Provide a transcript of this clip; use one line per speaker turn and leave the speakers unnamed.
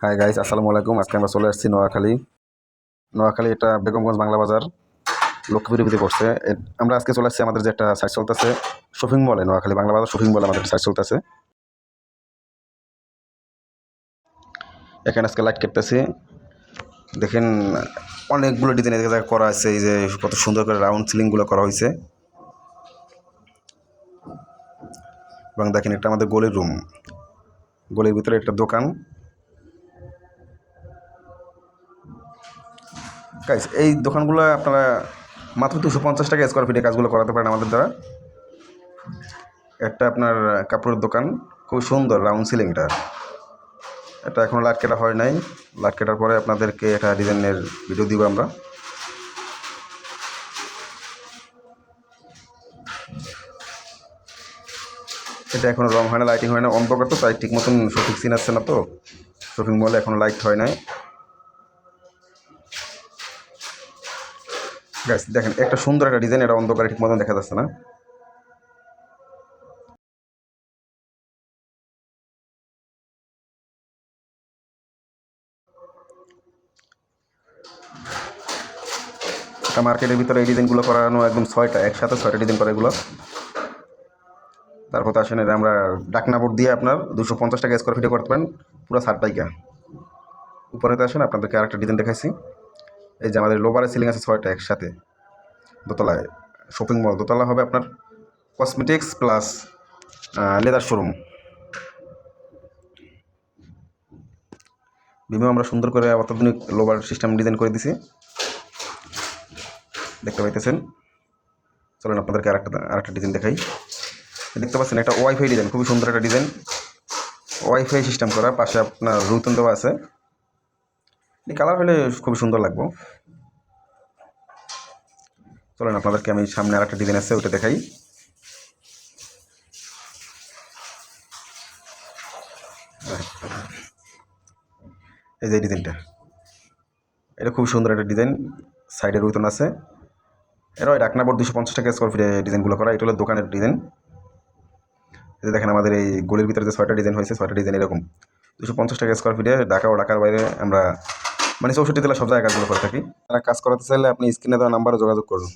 Hi guys, আসসালামু আলাইকুম। আজকে আমরা চলে আসছি নোয়াখালী। এটা বেগমগঞ্জ বাংলা বাজার লক্ষ্মীপুরের ভিতরে পড়ছে। আমরা আজকে চলে আসছি আমাদের যে একটা সাইট চলতেছে শপিং মলে, নোয়াখালী বাংলা বাজার শপিং মলে আমাদের সাইট চলতেছে। এখানে আজকে লাইট কেটতেছি, দেখেন অনেকগুলো ডিজাইন এদিকে করা আছে। এই যে কত সুন্দর করে রাউন্ড সিলিংগুলো করা হয়েছে। এবং দেখেন এটা আমাদের গলির রুম, গলির ভিতরে একটা দোকান। গাইস, এই দোকানগুলো আপনারা মাত্র 250 টাকা স্কোয়ার ফিটে কাজগুলো করাতে পারেন আমাদের দ্বারা। একটা আপনার কাপড়ের দোকান, খুব সুন্দর রাউন্ড সিলিং। এটা এখনও লাইট কাটা হয় নাই। লাইট কাটার পরে আপনাদেরকে একটা ডিজাইনের ভিডিও দিব আমরা। এটা এখনও রং হয় না, লাইটিং হয় না, অন্ধকার তো, তাই ঠিক মতন সঠিক সিন আসছে না। তো শপিং মলে এখনও লাইট হয় নাই। গাইস দেখেন একটা সুন্দর একটা ডিজাইন, এটা অন্ধকারে ঠিক মতন দেখা যাচ্ছে না। এটা মার্কেটের ভিতরে এই ডিজাইনগুলো করানো একদম একসাথে 6টা ডিজাইন করা এগুলো। তারপর তো আসেন, এটা আমরা ডাকনা বোর্ড দিয়ে আপনার 250 টাকা স্কোয়ার ফিটে করতে পারেন পুরো 7 পাইকা। উপরে তো আসেন, আপনাদেরকে আরেকটা ডিজাইন দেখাইছি। এই যে আমাদের লোবারে সিলিং আছে 6টা একসাথে দোতলায়। শপিং মল দোতলা হবে আপনার কসমেটিক্স প্লাস লেদার শোরুম। বিমে আমরা সুন্দর করে অত্যাধুনিক লোবার সিস্টেম ডিজাইন করে দিছি, দেখতে পাইতেছেন। চলেন আপনাদেরকে আরেকটা ডিজাইন দেখাই। দেখতে পাচ্ছেন একটা ওয়াইফাই ডিজাইন, খুবই সুন্দর একটা ডিজাইন, ওয়াইফাই সিস্টেম করা। পাশে আপনার রুতন দেওয়া আছে। কালার হলে খুবই সুন্দর লাগবে। চলেন আপনাদেরকে আমি সামনে আরেকটা ডিজাইন আছে ওটা দেখাই। এই যে ডিজাইনটা, এটা খুব সুন্দর একটা ডিজাইন, সাইডে রুতন আছে। এরা ওই ডাকনা বোর্ড 250 টাকা স্কোয়ার ফিটে ডিজাইনগুলো করা। এটা হলো দোকানের ডিজাইন। এই যে দেখেন আমাদের এই গলির ভিতরে যে 6টা ডিজাইন হয়েছে, 6টা ডিজাইন এরকম 250 টাকা স্কোয়ার ফিটে। ঢাকা ও ঢাকার বাইরে আমরা 64 জেলা সব জায়গায় কাজগুলো করে থাকি। তারা কাজ করাতে চাইলে আপনি স্ক্রিনে দেওয়া নাম্বারে যোগাযোগ করুন।